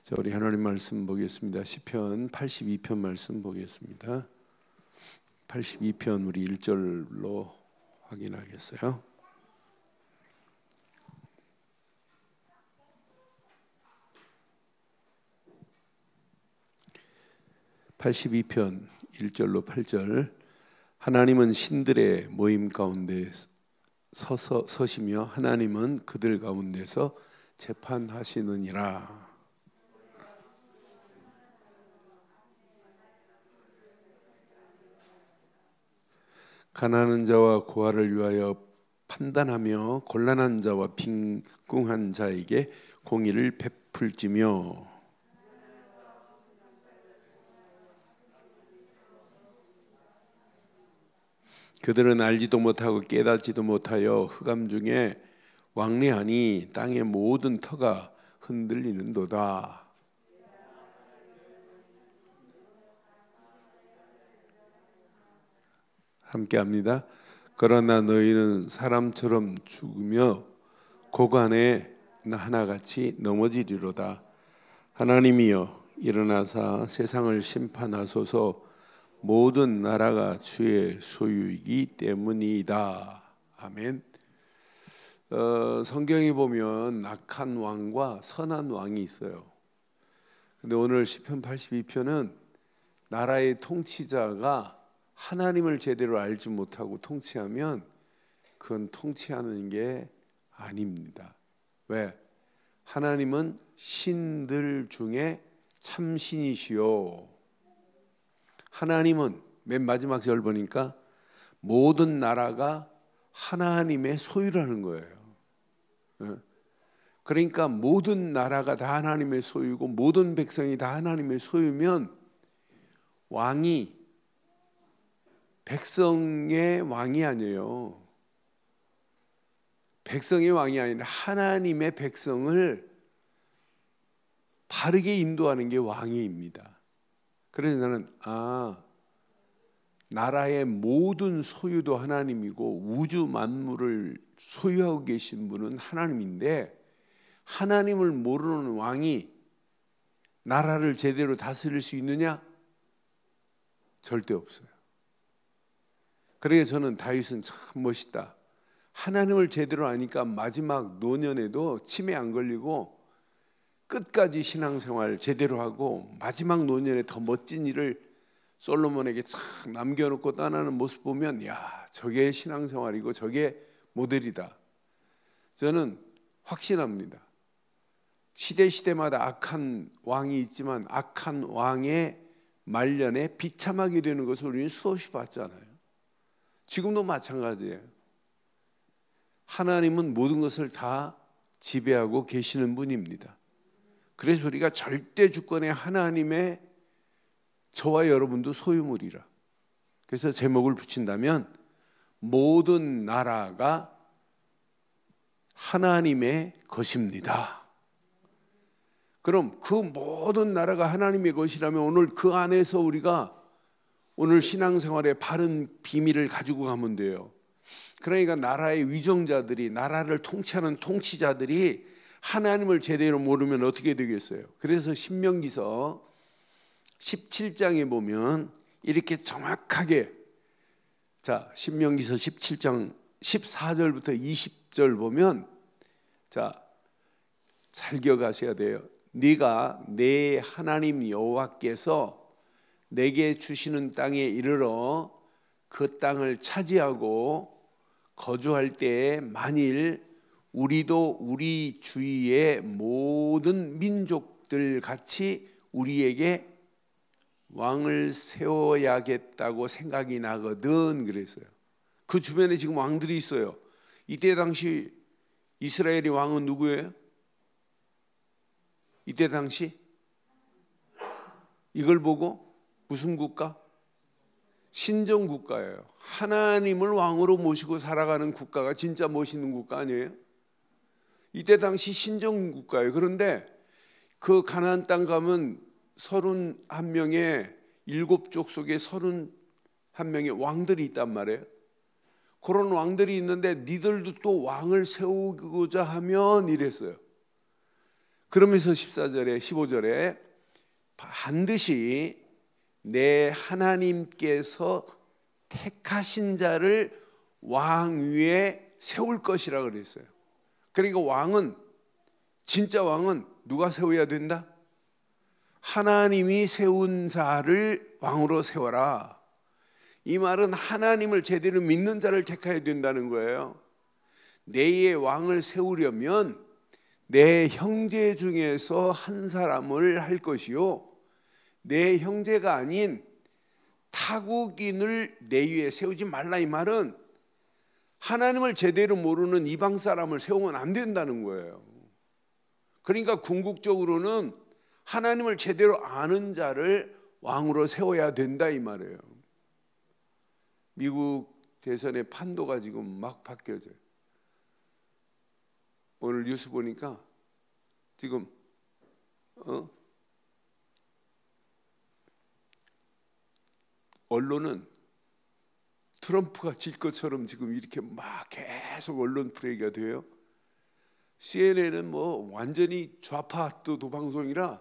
자, 우리 하나님 말씀 보겠습니다. 시편 82편 말씀 보겠습니다. 82편 우리 1절로 확인하겠어요. (82편) 1절로 8절. 하나님은 신들의 모임 가운데 서시며 하나님은 그들 가운데서 재판하시느니라. 가난한 자와 고아를 위하여 판단하며 곤란한 자와 빈궁한 자에게 공의를 베풀지며 그들은 알지도 못하고 깨닫지도 못하여 흑암 중에 왕래하니 땅의 모든 터가 흔들리는도다. 함께합니다. 그러나 너희는 사람처럼 죽으며 고관에 하나같이 넘어지리로다. 하나님이여 일어나사 세상을 심판하소서. 모든 나라가 주의 소유이기 때문이다. 아멘. 성경에 보면 악한 왕과 선한 왕이 있어요. 근데 오늘 시편 82편은 나라의 통치자가 하나님을 제대로 알지 못하고 통치하면 그건 통치하는 게 아닙니다. 왜? 하나님은 신들 중에 참신이시요. 하나님은 맨 마지막 절 보니까 모든 나라가 하나님의 소유라는 거예요. 그러니까 모든 나라가 다 하나님의 소유고 모든 백성이 다 하나님의 소유면 왕이 백성의 왕이 아니에요. 백성의 왕이 아니라 하나님의 백성을 바르게 인도하는 게 왕입니다. 그래서 나는 나라의 모든 소유도 하나님이고 우주 만물을 소유하고 계신 분은 하나님인데 하나님을 모르는 왕이 나라를 제대로 다스릴 수 있느냐? 절대 없어요. 그래서 저는 다윗은 참 멋있다. 하나님을 제대로 아니까 마지막 노년에도 치매 안 걸리고 끝까지 신앙생활 제대로 하고 마지막 노년에 더 멋진 일을 솔로몬에게 참 남겨놓고 떠나는 모습 보면 야, 저게 신앙생활이고 저게 모델이다. 저는 확신합니다. 시대마다 악한 왕이 있지만 악한 왕의 말년에 비참하게 되는 것을 우리는 수없이 봤잖아요. 지금도 마찬가지예요. 하나님은 모든 것을 다 지배하고 계시는 분입니다. 그래서 우리가 절대 주권의 하나님의 저와 여러분도 소유물이라. 그래서 제목을 붙인다면 모든 나라가 하나님의 것입니다. 그럼 그 모든 나라가 하나님의 것이라면 오늘 그 안에서 우리가 오늘 신앙생활의 바른 비밀을 가지고 가면 돼요. 그러니까 나라의 위정자들이, 나라를 통치하는 통치자들이 하나님을 제대로 모르면 어떻게 되겠어요? 그래서 신명기서 17장에 보면 이렇게 정확하게, 자, 신명기서 17장 14절부터 20절 보면, 자, 잘 기억하셔야 돼요. 네가 내 하나님 여호와께서 내게 주시는 땅에 이르러 그 땅을 차지하고 거주할 때에 만일 우리도 우리 주위의 모든 민족들 같이 우리에게 왕을 세워야겠다고 생각이 나거든 그랬어요. 그 주변에 지금 왕들이 있어요. 이때 당시 이스라엘의 왕은 누구예요? 이때 당시 이걸 보고 무슨 국가? 신정 국가예요. 하나님을 왕으로 모시고 살아가는 국가가 진짜 멋있는 국가 아니에요? 이때 당시 신정 국가예요. 그런데 그 가나안 땅 가면 31명의 7족속에 31명의 왕들이 있단 말이에요. 그런 왕들이 있는데 니들도 또 왕을 세우고자 하면 이랬어요. 그러면서 14절에 15절에 반드시 내 하나님께서 택하신 자를 왕 위에 세울 것이라 그랬어요. 그러니까 왕은, 진짜 왕은 누가 세워야 된다? 하나님이 세운 자를 왕으로 세워라. 이 말은 하나님을 제대로 믿는 자를 택해야 된다는 거예요. 내의 왕을 세우려면 내 형제 중에서 한 사람을 할 것이요, 내 형제가 아닌 타국인을 내 위에 세우지 말라. 이 말은 하나님을 제대로 모르는 이방 사람을 세우면 안 된다는 거예요. 그러니까 궁극적으로는 하나님을 제대로 아는 자를 왕으로 세워야 된다 이 말이에요. 미국 대선의 판도가 지금 막 바뀌어져요. 오늘 뉴스 보니까 지금 언론은 트럼프가 질 것처럼 지금 이렇게 막 계속 언론 플레이가 돼요. CNN은 뭐 완전히 좌파 또 방송이라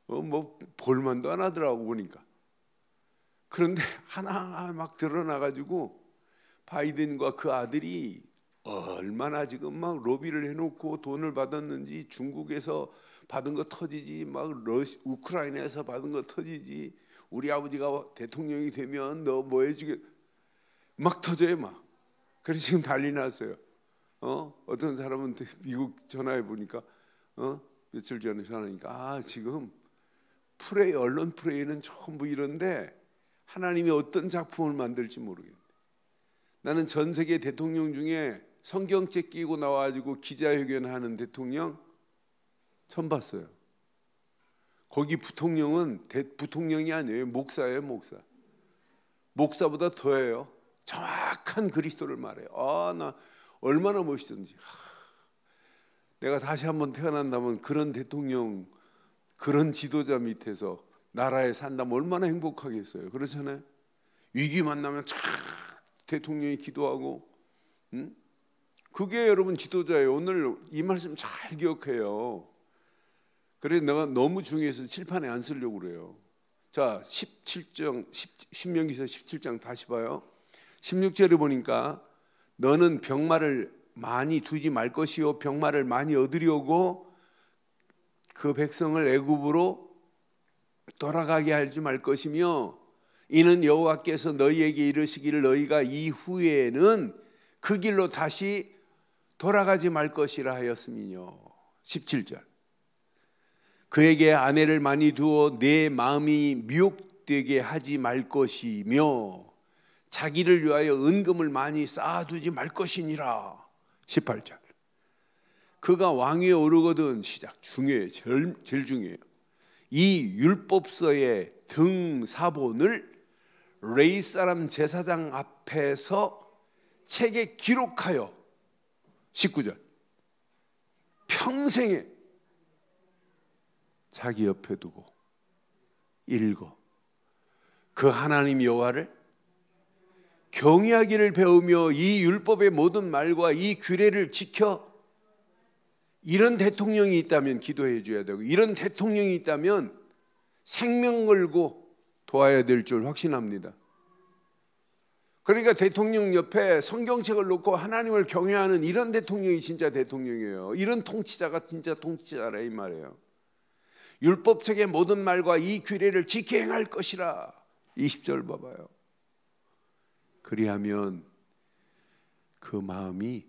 뭐 볼만도 안 하더라고 보니까. 그런데 하나 막 드러나가지고 바이든과 그 아들이 얼마나 지금 막 로비를 해놓고 돈을 받았는지, 중국에서 받은 거 터지지, 막 우크라이나에서 받은 거 터지지, 우리 아버지가 대통령이 되면 너 뭐 해주게, 막 터져요 막. 그래서 지금 난리 났어요. 어떤 사람은 미국 전화해 보니까 며칠 전에 전화하니까 지금 언론 프레이는 전부 이런데 하나님이 어떤 작품을 만들지 모르겠네. 나는 전 세계 대통령 중에 성경책 끼고 나와가지고 기자회견하는 대통령 처음 봤어요. 거기 부통령은 부통령이 아니에요. 목사예요, 목사. 목사보다 더해요. 정확한 그리스도를 말해요. 나 얼마나 멋있던지. 내가 다시 한번 태어난다면 그런 대통령, 그런 지도자 밑에서 나라에 산다면 얼마나 행복하겠어요. 그렇잖아요. 위기 만나면 참 대통령이 기도하고, 그게 여러분 지도자예요. 오늘 이 말씀 잘 기억해요. 그래서 내가 너무 중요해서 칠판에 안 쓰려고 그래요. 자, 10명기서 17장 다시 봐요. 16절에 보니까 너는 병마를 많이 두지 말 것이요, 병마를 많이 얻으려고 그 백성을 애굽으로 돌아가게 하지 말 것이며, 이는 여호와께서 너희에게 이르시기를 너희가 이후에는 그 길로 다시 돌아가지 말 것이라 하였음이뇨. 17절. 그에게 아내를 많이 두어 내 마음이 미혹되게 하지 말 것이며 자기를 위하여 은금을 많이 쌓아두지 말 것이니라. 18절. 그가 왕위에 오르거든, 시작 중요해요. 제일 중요해요. 이 율법서의 등사본을 레위 사람 제사장 앞에서 책에 기록하여 19절 평생에 자기 옆에 두고 읽어 그 하나님 여호와를 경외하기를 배우며 이 율법의 모든 말과 이 규례를 지켜. 이런 대통령이 있다면 기도해 줘야 되고, 이런 대통령이 있다면 생명 걸고 도와야 될 줄 확신합니다. 그러니까 대통령 옆에 성경책을 놓고 하나님을 경외하는 이런 대통령이 진짜 대통령이에요. 이런 통치자가 진짜 통치자라 이 말이에요. 율법책의 모든 말과 이 규례를 지켜 행할 것이라. 20절 봐봐요. 그리하면 그 마음이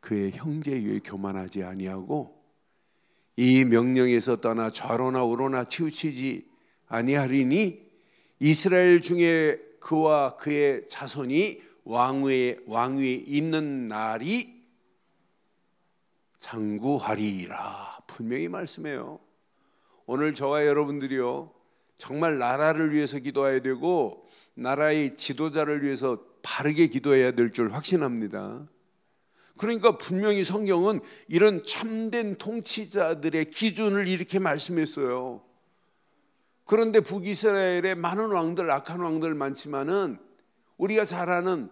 그의 형제 위에 교만하지 아니하고 이 명령에서 떠나 좌로나 우로나 치우치지 아니하리니 이스라엘 중에 그와 그의 자손이 왕위에 있는 날이 장구하리라. 분명히 말씀해요. 오늘 저와 여러분들이요, 정말 나라를 위해서 기도해야 되고 나라의 지도자를 위해서 바르게 기도해야 될 줄 확신합니다. 그러니까 분명히 성경은 이런 참된 통치자들의 기준을 이렇게 말씀했어요. 그런데 북이스라엘에 많은 왕들, 악한 왕들 많지만은 우리가 잘 아는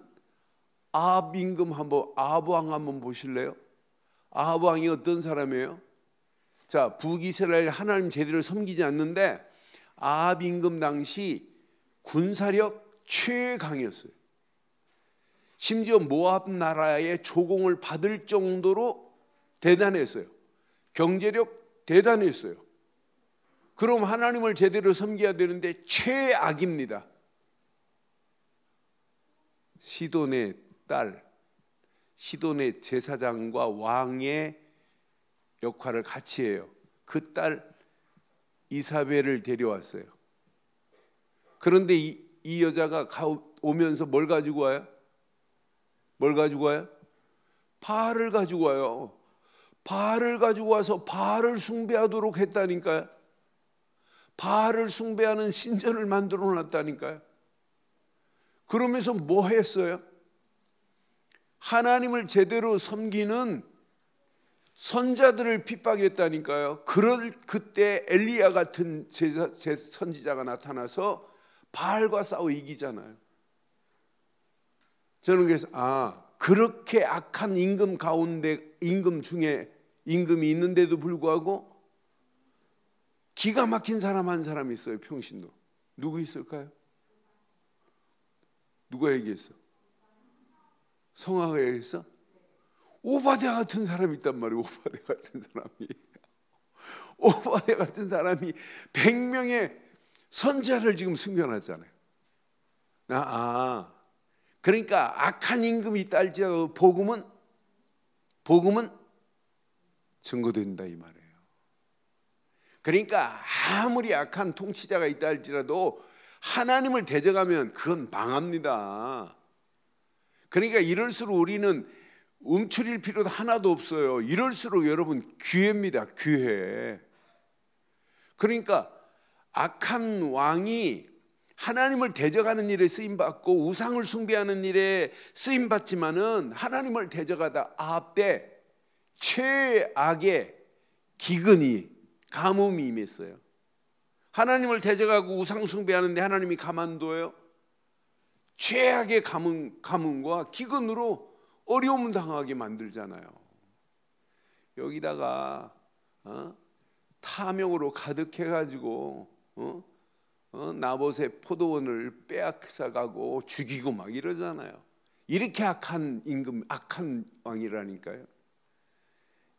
아합 왕 한번 보실래요? 아합 왕이 어떤 사람이에요? 자, 북이스라엘 하나님 제대로 섬기지 않는데 아합 임금 당시 군사력 최강이었어요. 심지어 모압 나라의 조공을 받을 정도로 대단했어요. 경제력 대단했어요. 그럼 하나님을 제대로 섬겨야 되는데 최악입니다. 시돈의 딸, 시돈의 제사장과 왕의 역할을 같이 해요. 그 딸 이사벨을 데려왔어요. 그런데 이 여자가 오면서 뭘 가지고 와요? 뭘 가지고 와요? 바알을 가지고 와요. 바알을 가지고 와서 바알을 숭배하도록 했다니까요. 바알을 숭배하는 신전을 만들어 놨다니까요. 그러면서 뭐 했어요? 하나님을 제대로 섬기는 선자들을 핍박했다니까요. 그때 엘리야 같은 선지자가 나타나서 바알과 싸워 이기잖아요. 저는 그래서 그렇게 악한 임금 가운데 임금 중에 임금이 있는데도 불구하고 기가 막힌 사람 한 사람 있어요. 평신도. 누구 있을까요? 누가 얘기했어? 성화가 얘기했어? 오바댜 같은 사람이 있단 말이에요. 오바댜 같은 사람이. 오바댜 같은 사람이 100명의 선지자를 지금 숨겨놨잖아요. 그러니까 악한 임금이 있다 할지라도 복음은 증거된다 이 말이에요. 그러니까 아무리 악한 통치자가 있다 할지라도 하나님을 대적하면 그건 망합니다. 그러니까 이럴수록 우리는 움츠릴 필요도 하나도 없어요. 이럴수록 여러분 기회입니다. 기회. 그러니까 악한 왕이 하나님을 대적하는 일에 쓰임받고 우상을 숭배하는 일에 쓰임받지만은 하나님을 대적하다 아합 때 최악의 기근이 가뭄이 임했어요. 하나님을 대적하고 우상 숭배하는데 하나님이 가만둬요? 최악의 가뭄과 기근으로 어려움 당하게 만들잖아요. 여기다가 탐욕으로 가득해가지고 나봇의 포도원을 빼앗아가고 죽이고 막 이러잖아요. 이렇게 악한 임금, 악한 왕이라니까요.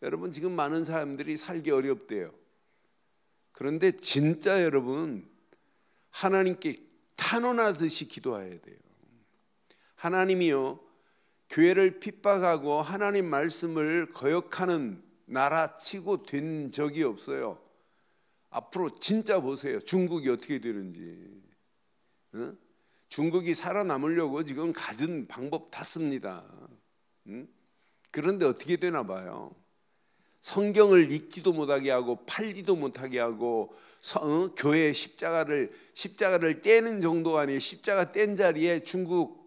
여러분 지금 많은 사람들이 살기 어렵대요. 그런데 진짜 여러분 하나님께 탄원하듯이 기도해야 돼요. 하나님이요 교회를 핍박하고 하나님 말씀을 거역하는 나라치고 된 적이 없어요. 앞으로 진짜 보세요. 중국이 어떻게 되는지. 중국이 살아남으려고 지금 가진 방법 다 씁니다. 그런데 어떻게 되나 봐요. 성경을 읽지도 못하게 하고 팔지도 못하게 하고 교회 십자가를 떼는 정도가 아니에요. 십자가 뗀 자리에 중국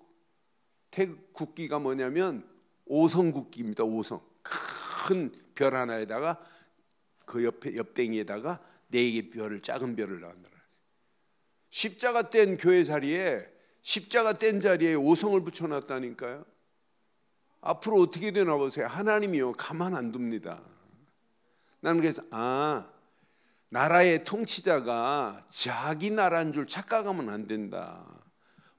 태국기가 뭐냐면 오성국기입니다. 오성. 큰 별 하나에다가 그 옆에 옆댕이에다가 4개 별을 작은 별을 만들어요. 십자가 뗀 교회 자리에 십자가 뗀 자리에 오성을 붙여놨다니까요. 앞으로 어떻게 되나 보세요. 하나님이요 가만 안 둡니다. 나는 그래서 나라의 통치자가 자기 나라인 줄 착각하면 안 된다.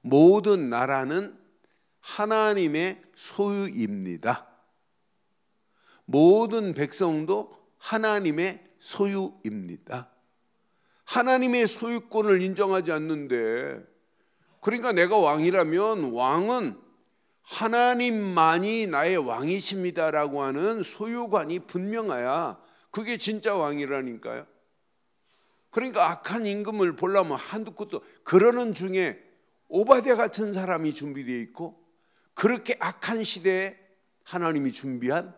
모든 나라는 하나님의 소유입니다. 모든 백성도 하나님의 소유입니다. 하나님의 소유권을 인정하지 않는데, 그러니까 내가 왕이라면 왕은 하나님만이 나의 왕이십니다라고 하는 소유관이 분명해야 그게 진짜 왕이라니까요. 그러니까 악한 임금을 보려면 한두 끝도, 그러는 중에 오바댜 같은 사람이 준비되어 있고, 그렇게 악한 시대에 하나님이 준비한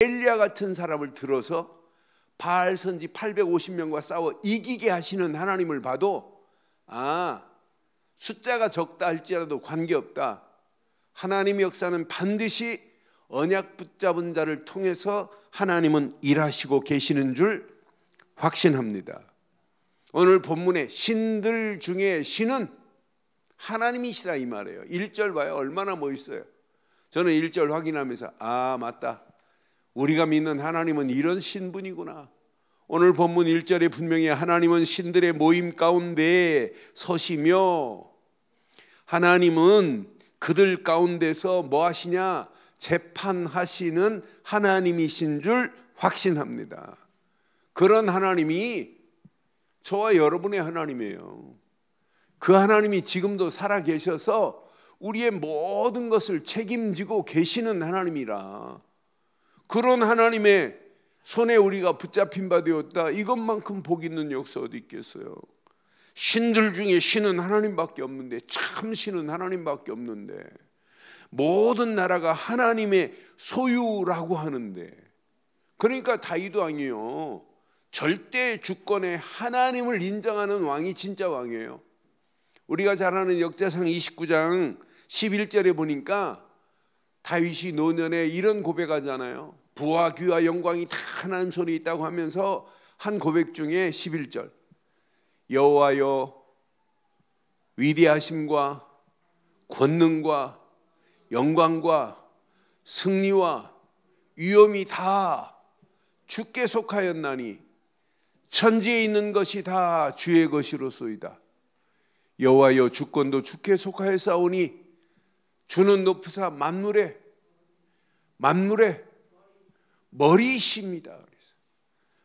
엘리야 같은 사람을 들어서 바알 선지 850명과 싸워 이기게 하시는 하나님을 봐도 숫자가 적다 할지라도 관계없다. 하나님의 역사는 반드시 언약 붙잡은 자를 통해서 하나님은 일하시고 계시는 줄 확신합니다. 오늘 본문의 신들 중에 신은 하나님이시다 이 말이에요. 1절 봐요. 얼마나 멋있어요. 저는 1절 확인하면서 맞다. 우리가 믿는 하나님은 이런 신분이구나. 오늘 본문 1절에 분명히 하나님은 신들의 모임 가운데 서시며, 하나님은 그들 가운데서 뭐 하시냐? 재판하시는 하나님이신 줄 확신합니다. 그런 하나님이 저와 여러분의 하나님이에요. 그 하나님이 지금도 살아 계셔서 우리의 모든 것을 책임지고 계시는 하나님이라, 그런 하나님의 손에 우리가 붙잡힌 바 되었다. 이것만큼 복 있는 역사 어디 있겠어요? 신들 중에 신은 하나님밖에 없는데, 참 신은 하나님밖에 없는데, 모든 나라가 하나님의 소유라고 하는데, 그러니까 다윗 왕이요, 절대 주권에 하나님을 인정하는 왕이 진짜 왕이에요. 우리가 잘 아는 역대상 29장 11절에 보니까 다윗이 노년에 이런 고백하잖아요. 부와 귀와 영광이 다 하나님 손에 있다고 하면서 한 고백 중에 11절, 여호와여, 위대하심과 권능과 영광과 승리와 위엄이 다 주께 속하였나니 천지에 있는 것이 다 주의 것이로소이다. 여호와여, 주권도 주께 속하였사오니 주는 높으사 만물의 머리이십니다.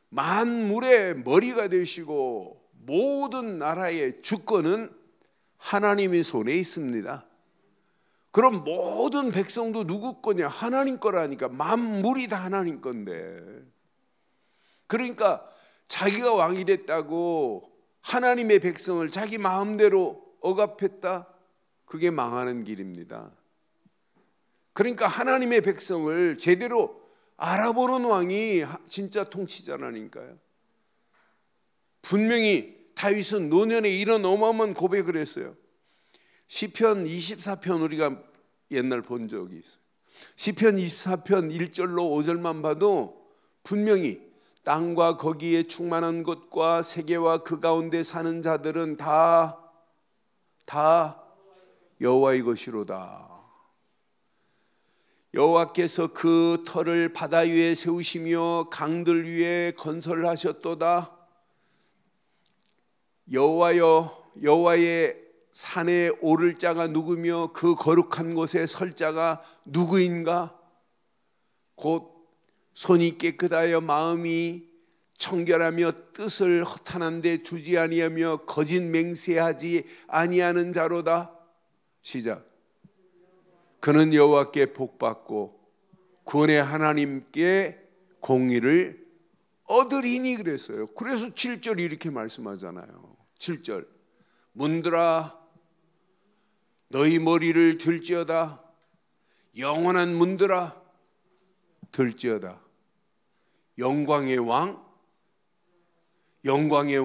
만물의 머리가 되시고 모든 나라의 주권은 하나님의 손에 있습니다. 그럼 모든 백성도 누구 거냐? 하나님 거라니까. 만물이 다 하나님 건데, 그러니까 자기가 왕이 됐다고 하나님의 백성을 자기 마음대로 억압했다? 그게 망하는 길입니다. 그러니까 하나님의 백성을 제대로 알아보는 왕이 진짜 통치자라니까요. 분명히 다윗은 노년에 이런 어마어마한 고백을 했어요. 시편 24편 우리가 옛날 본 적이 있어요. 시편 24편 1절로 5절만 봐도 분명히 땅과 거기에 충만한 것과 세계와 그 가운데 사는 자들은 다 여호와의 것이로다. 여호와께서 그 터를 바다 위에 세우시며 강들 위에 건설하셨도다. 여호와여, 여호와의 산에 오를 자가 누구며 그 거룩한 곳에 설 자가 누구인가? 곧 손이 깨끗하여 마음이 청결하며 뜻을 허탄한 데 두지 아니하며 거짓 맹세하지 아니하는 자로다. 시작. 그는 여호와께 복받고 구원의 하나님께 공의를 얻으리니 그랬어요. 그래서 7절 이렇게 말씀하잖아요. 7절, 문들아 너희 머리를 들지어다. 영원한 문들아 들지어다. 영광의 왕, 영광의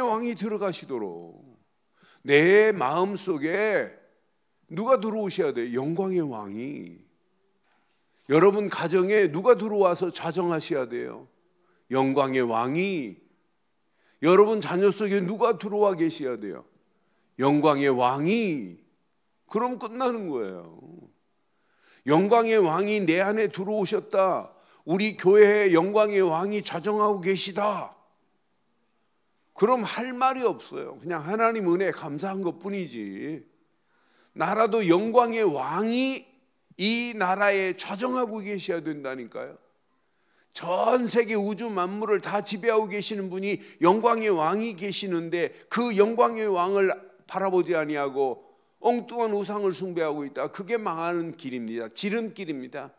왕이 들어가시도록. 내 마음속에 누가 들어오셔야 돼요? 영광의 왕이. 여러분 가정에 누가 들어와서 자정하셔야 돼요? 영광의 왕이. 여러분 자녀 속에 누가 들어와 계셔야 돼요? 영광의 왕이. 그럼 끝나는 거예요. 영광의 왕이 내 안에 들어오셨다. 우리 교회에 영광의 왕이 자정하고 계시다. 그럼 할 말이 없어요. 그냥 하나님 은혜 감사한 것뿐이지. 나라도 영광의 왕이 이 나라에 자정하고 계셔야 된다니까요. 전 세계 우주 만물을 다 지배하고 계시는 분이 영광의 왕이 계시는데 그 영광의 왕을 바라보지 아니하고 엉뚱한 우상을 숭배하고 있다. 그게 망하는 길입니다. 지름길입니다.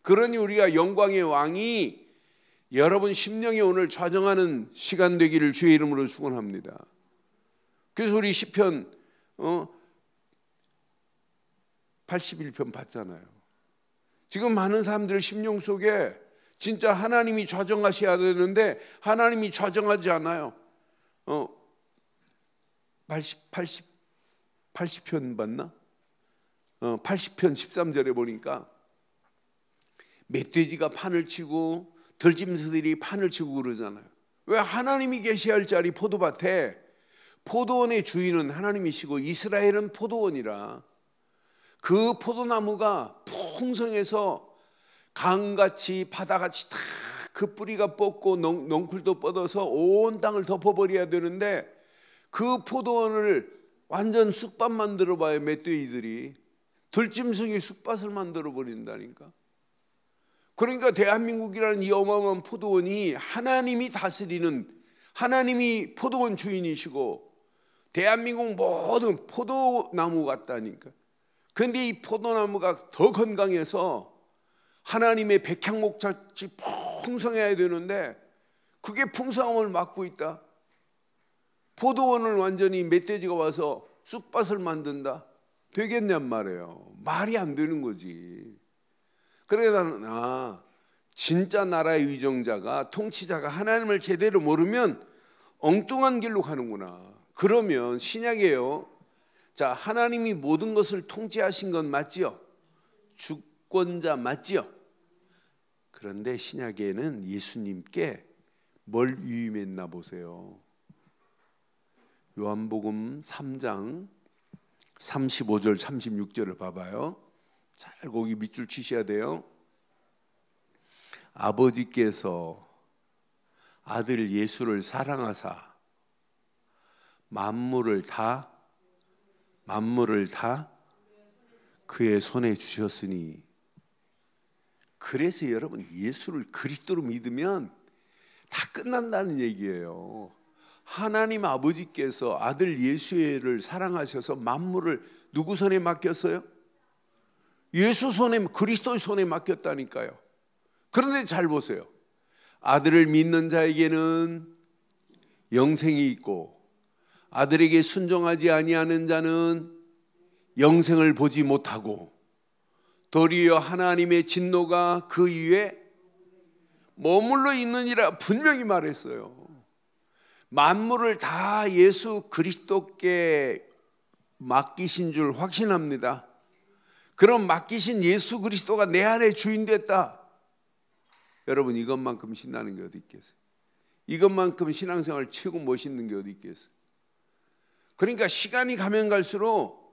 그러니 우리가 영광의 왕이 여러분 심령에 오늘 좌정하는 시간 되기를 주의 이름으로 축원합니다. 그래서 우리 시편 81편 봤잖아요. 지금 많은 사람들 심령 속에 진짜 하나님이 좌정하셔야 되는데 하나님이 좌정하지 않아요. 80편 봤나? 80편 13절에 보니까 멧돼지가 판을 치고 들짐승들이 판을 치고 그러잖아요. 왜? 하나님이 계셔야 할 자리 포도밭에 포도원의 주인은 하나님이시고 이스라엘은 포도원이라 그 포도나무가 풍성해서 강같이 바다같이 다 그 뿌리가 뻗고 넝쿨도 뻗어서 온 땅을 덮어버려야 되는데 그 포도원을 완전 쑥밭 만들어 봐요. 멧돼지들이 들짐승이 쑥밭을 만들어 버린다니까. 그러니까 대한민국이라는 이 어마어마한 포도원이 하나님이 다스리는, 하나님이 포도원 주인이시고 대한민국 모든 포도나무 같다니까. 그런데 이 포도나무가 더 건강해서 하나님의 백향목같이 풍성해야 되는데 그게 풍성함을 막고 있다. 포도원을 완전히 멧돼지가 와서 쑥밭을 만든다? 되겠냔 말이에요. 말이 안 되는 거지. 그래서 나는 진짜 나라의 위정자가, 통치자가 하나님을 제대로 모르면 엉뚱한 길로 가는구나. 그러면 신약이에요. 자, 하나님이 모든 것을 통치하신 건 맞지요? 주권자 맞지요? 그런데 신약에는 예수님께 뭘 위임했나 보세요. 요한복음 3장 35절 36절을 봐봐요. 잘 거기 밑줄 치셔야 돼요. 아버지께서 아들 예수를 사랑하사 만물을 다 그의 손에 주셨으니. 그래서 여러분, 예수를 그리스도로 믿으면 다 끝난다는 얘기예요. 하나님 아버지께서 아들 예수를 사랑하셔서 만물을 누구 손에 맡겼어요? 예수 손에, 그리스도의 손에 맡겼다니까요. 그런데 잘 보세요. 아들을 믿는 자에게는 영생이 있고 아들에게 순종하지 아니하는 자는 영생을 보지 못하고 도리어 하나님의 진노가 그 위에 머물러 있느니라 분명히 말했어요. 만물을 다 예수 그리스도께 맡기신 줄 확신합니다. 그럼 맡기신 예수 그리스도가 내 안에 주인 됐다. 여러분, 이것만큼 신나는 게 어디 있겠어요? 이것만큼 신앙생활 최고 멋있는 게 어디 있겠어요? 그러니까 시간이 가면 갈수록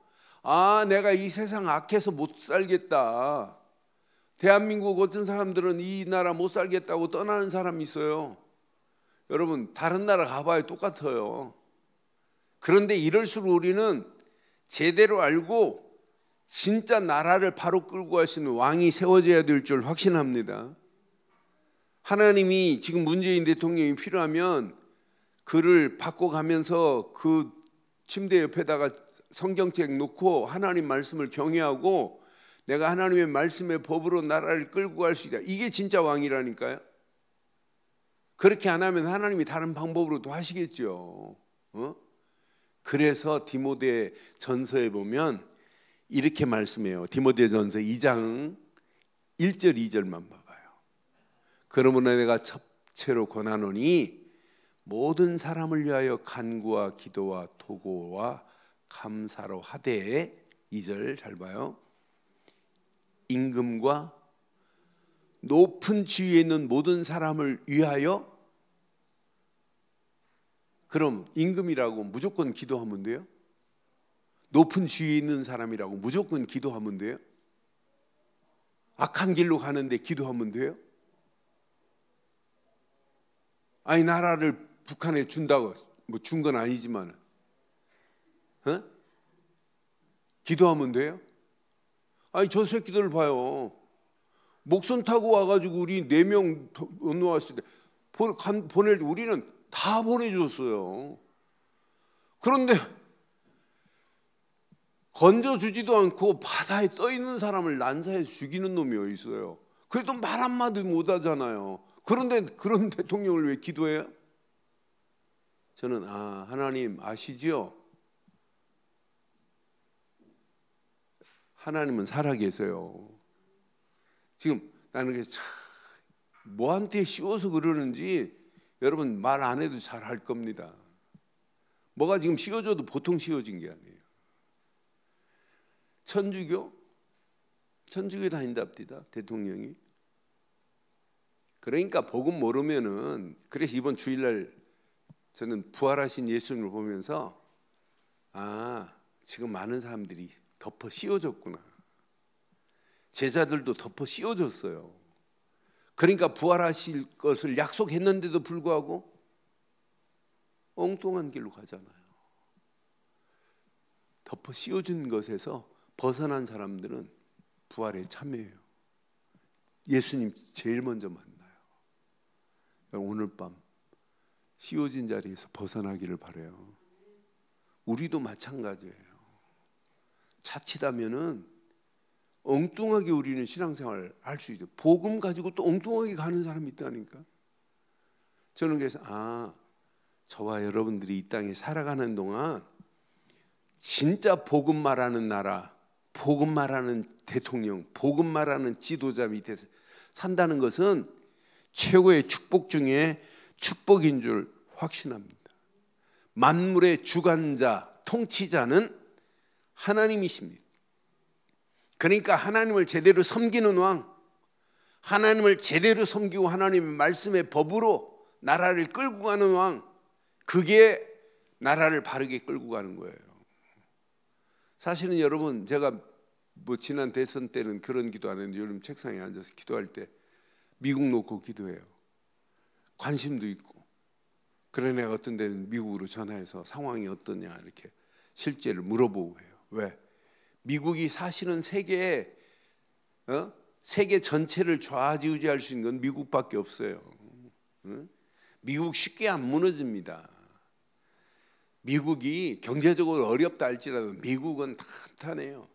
내가 이 세상 악해서 못 살겠다. 대한민국 어떤 사람들은 이 나라 못 살겠다고 떠나는 사람이 있어요. 여러분, 다른 나라 가봐야 똑같아요. 그런데 이럴수록 우리는 제대로 알고 진짜 나라를 바로 끌고 가시는 왕이 세워져야 될 줄 확신합니다. 하나님이 지금 문재인 대통령이 필요하면 그를 바꿔가면서 그 침대 옆에다가 성경책 놓고 하나님 말씀을 경외하고 내가 하나님의 말씀의 법으로 나라를 끌고 갈 수 있다. 이게 진짜 왕이라니까요. 그렇게 안 하면 하나님이 다른 방법으로도 하시겠죠. 그래서 디모데 전서에 보면 이렇게 말씀해요. 디모데 전서 2장 1절 2절만 봐봐요. 그러므로 내가 첩체로 권하노니 모든 사람을 위하여 간구와 기도와 토고와 감사로 하되, 2절 잘 봐요. 임금과 높은 지위에 있는 모든 사람을 위하여. 그럼 임금이라고 무조건 기도하면 돼요? 높은 지위에 있는 사람이라고 무조건 기도하면 돼요? 악한 길로 가는데 기도하면 돼요? 아니, 나라를 북한에 준다고 준 건 아니지만 기도하면 돼요? 아니, 저 새끼들 봐요. 목선 타고 와가지고 우리 4명 건너왔을 때 보낼 때 우리는 다 보내줬어요. 그런데 건져주지도 않고 바다에 떠 있는 사람을 난사해 죽이는 놈이 어디 있어요? 그래도 말 한마디 못하잖아요. 그런데 그런 대통령을 왜 기도해요? 저는 하나님 아시지요? 하나님은 살아계세요. 지금 나는 뭐한테 씌워서 그러는지 여러분 말 안 해도 잘 할 겁니다. 뭐가 지금 씌워져도 보통 씌워진 게 아니에요. 천주교 다닌답니다, 대통령이. 그러니까 복음 모르면은, 그래서 이번 주일날 저는 부활하신 예수님을 보면서 지금 많은 사람들이 덮어 씌워졌구나. 제자들도 덮어 씌워졌어요. 그러니까 부활하실 것을 약속했는데도 불구하고 엉뚱한 길로 가잖아요. 덮어 씌워준 것에서 벗어난 사람들은 부활에 참여해요. 예수님 제일 먼저 만나요. 오늘 밤 씌워진 자리에서 벗어나기를 바라요. 우리도 마찬가지예요. 자칫하면은 엉뚱하게 우리는 신앙생활을 할 수 있어요. 복음 가지고 또 엉뚱하게 가는 사람이 있다니까. 저는 그래서 저와 여러분들이 이 땅에 살아가는 동안 진짜 복음 말하는 나라, 복음 말하는 대통령, 복음 말하는 지도자 밑에서 산다는 것은 최고의 축복 중에 축복인 줄 확신합니다. 만물의 주관자, 통치자는 하나님이십니다. 그러니까 하나님을 제대로 섬기는 왕, 하나님을 제대로 섬기고 하나님의 말씀의 법으로 나라를 끌고 가는 왕, 그게 나라를 바르게 끌고 가는 거예요. 사실은 여러분, 제가 지난 대선 때는 그런 기도 안 했는데 요즘 책상에 앉아서 기도할 때 미국 놓고 기도해요. 관심도 있고. 그러네 어떤 데는 미국으로 전화해서 상황이 어떠냐 이렇게 실제를 물어보고 해요. 왜? 미국이 사실은 세계 전체를 좌지우지할 수 있는 건 미국밖에 없어요. 미국 쉽게 안 무너집니다. 미국이 경제적으로 어렵다 할지라도 미국은 탄탄해요.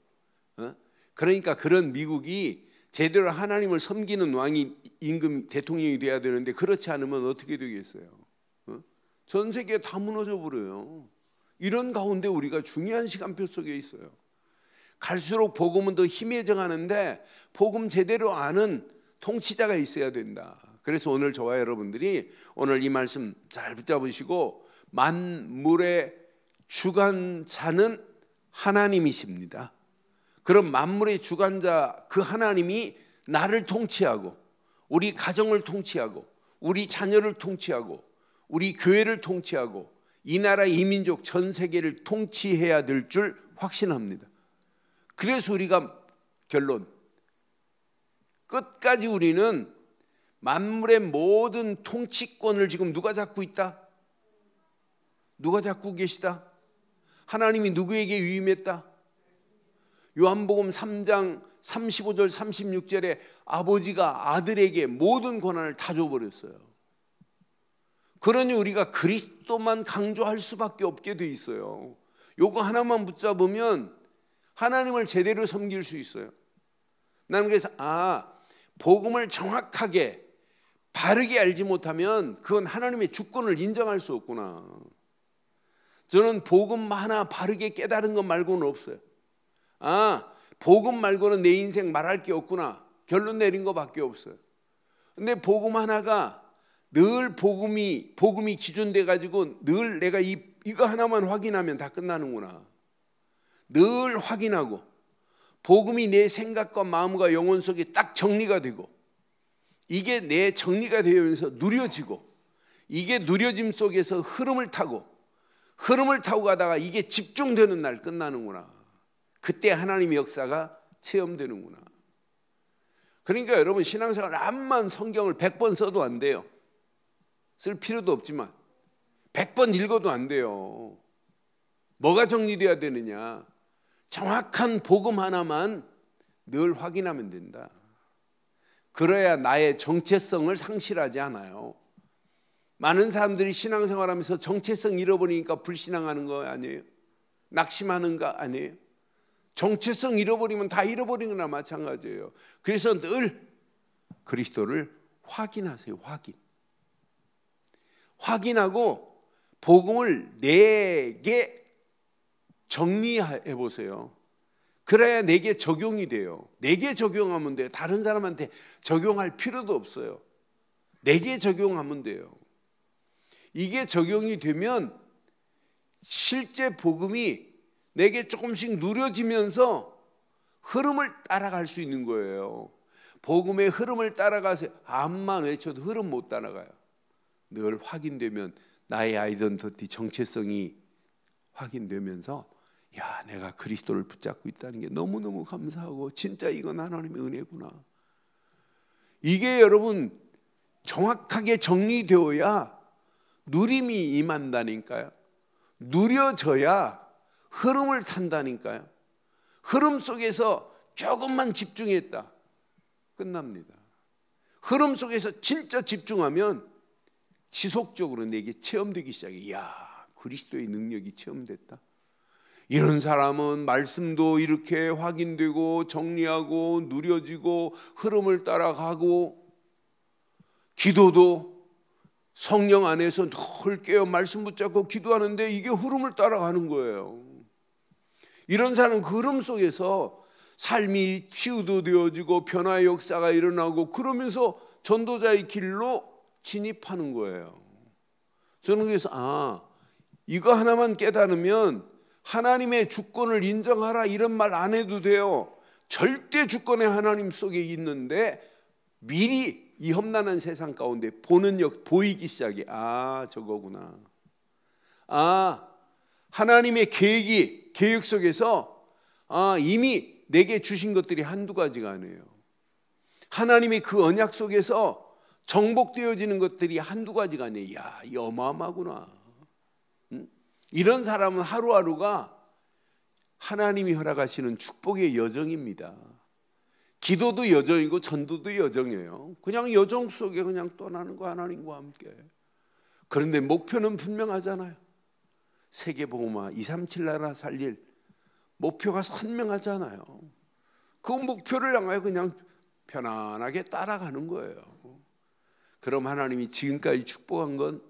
그러니까 그런 미국이 제대로 하나님을 섬기는 왕이 임금 대통령이 돼야 되는데 그렇지 않으면 어떻게 되겠어요? 전 세계 다 무너져 버려요. 이런 가운데 우리가 중요한 시간표 속에 있어요. 갈수록 복음은 더 희미해져 가는데 복음 제대로 아는 통치자가 있어야 된다. 그래서 오늘 저와 여러분들이 오늘 이 말씀 잘 붙잡으시고 만물의 주관자는 하나님이십니다. 그럼 만물의 주관자 그 하나님이 나를 통치하고 우리 가정을 통치하고 우리 자녀를 통치하고 우리 교회를 통치하고 이 나라 이 민족 전 세계를 통치해야 될 줄 확신합니다. 그래서 우리가 결론 끝까지 우리는 만물의 모든 통치권을 지금 누가 잡고 있다? 누가 잡고 계시다? 하나님이 누구에게 위임했다? 요한복음 3장 35절 36절에 아버지가 아들에게 모든 권한을 다 줘버렸어요. 그러니 우리가 그리스도만 강조할 수밖에 없게 돼 있어요. 요거 하나만 붙잡으면 하나님을 제대로 섬길 수 있어요. 나는 그래서 복음을 정확하게 바르게 알지 못하면 그건 하나님의 주권을 인정할 수 없구나. 저는 복음 하나 바르게 깨달은 것 말고는 없어요. 복음 말고는 내 인생 말할 게 없구나. 결론 내린 것밖에 없어요. 근데 복음 하나가 늘 복음이 기준돼 가지고 늘 내가 이거 하나만 확인하면 다 끝나는구나. 늘 확인하고 복음이 내 생각과 마음과 영혼 속에 딱 정리가 되고 이게 내 정리가 되면서 누려지고 이게 누려짐 속에서 흐름을 타고 가다가 이게 집중되는 날 끝나는구나. 그때 하나님의 역사가 체험되는구나. 그러니까 여러분 신앙생활 암만 성경을 100번 써도 안 돼요. 쓸 필요도 없지만 100번 읽어도 안 돼요. 뭐가 정리돼야 되느냐? 정확한 복음 하나만 늘 확인하면 된다. 그래야 나의 정체성을 상실하지 않아요. 많은 사람들이 신앙생활하면서 정체성 잃어버리니까 불신앙하는 거 아니에요? 낙심하는 거 아니에요? 정체성 잃어버리면 다 잃어버린 거나 마찬가지예요. 그래서 늘 그리스도를 확인하세요. 확인하고 복음을 내게 정리해 보세요. 그래야 내게 적용이 돼요. 내게 적용하면 돼요. 다른 사람한테 적용할 필요도 없어요. 내게 적용하면 돼요. 이게 적용이 되면 실제 복음이 내게 조금씩 누려지면서 흐름을 따라갈 수 있는 거예요. 복음의 흐름을 따라가세요. 암만 외쳐도 흐름 못 따라가요. 늘 확인되면 나의 아이덴티티 정체성이 확인되면서 내가 그리스도를 붙잡고 있다는 게 너무너무 감사하고 진짜 이건 하나님의 은혜구나. 이게 여러분 정확하게 정리되어야 누림이 임한다니까요. 누려져야 흐름을 탄다니까요. 흐름 속에서 조금만 집중했다, 끝납니다. 흐름 속에서 진짜 집중하면 지속적으로 내게 체험되기 시작해. 이야, 그리스도의 능력이 체험됐다. 이런 사람은 말씀도 이렇게 확인되고 정리하고 누려지고 흐름을 따라가고, 기도도 성령 안에서 늘 깨어 말씀 붙잡고 기도하는데 이게 흐름을 따라가는 거예요. 이런 사람은 그 흐름 속에서 삶이 치유되어지고 변화의 역사가 일어나고, 그러면서 전도자의 길로 진입하는 거예요. 저는 그래서 이거 하나만 깨달으면 하나님의 주권을 인정하라 이런 말 안 해도 돼요. 절대 주권의 하나님 속에 있는데 미리 이 험난한 세상 가운데 보이기 시작해. 저거구나. 하나님의 계획 속에서 이미 내게 주신 것들이 한두 가지가 아니에요. 하나님의 그 언약 속에서 정복되어지는 것들이 한두 가지가 아니에요. 이야, 이 어마어마하구나. 이런 사람은 하루하루가 하나님이 허락하시는 축복의 여정입니다. 기도도 여정이고 전도도 여정이에요. 그냥 여정 속에 그냥 떠나는 거, 하나님과 함께. 그런데 목표는 분명하잖아요. 세계복음화 237 나라 살릴 목표가 선명하잖아요. 그 목표를 향하여 그냥 편안하게 따라가는 거예요. 그럼 하나님이 지금까지 축복한 건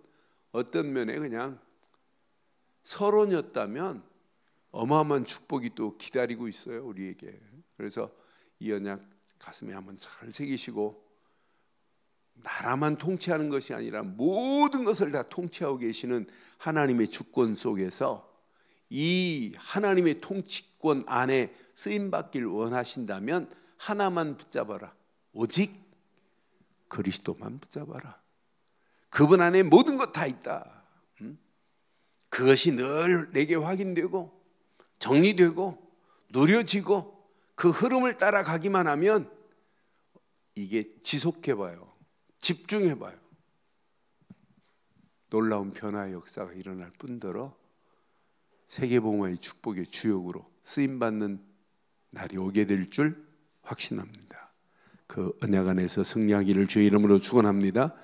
어떤 면에 그냥 서론이었다면 어마어마한 축복이 또 기다리고 있어요, 우리에게. 그래서 이 언약 가슴에 한번 잘 새기시고, 나라만 통치하는 것이 아니라 모든 것을 다 통치하고 계시는 하나님의 주권 속에서 이 하나님의 통치권 안에 쓰임받기를 원하신다면 하나만 붙잡아라. 오직 그리스도만 붙잡아라. 그분 안에 모든 것 다 있다. 그것이 늘 내게 확인되고 정리되고 누려지고 그 흐름을 따라가기만 하면 이게 지속해봐요. 집중해봐요. 놀라운 변화의 역사가 일어날 뿐더러 세계복음화의 축복의 주역으로 쓰임받는 날이 오게 될 줄 확신합니다. 그 언약 안에서 승리하기를 주의 이름으로 축원합니다.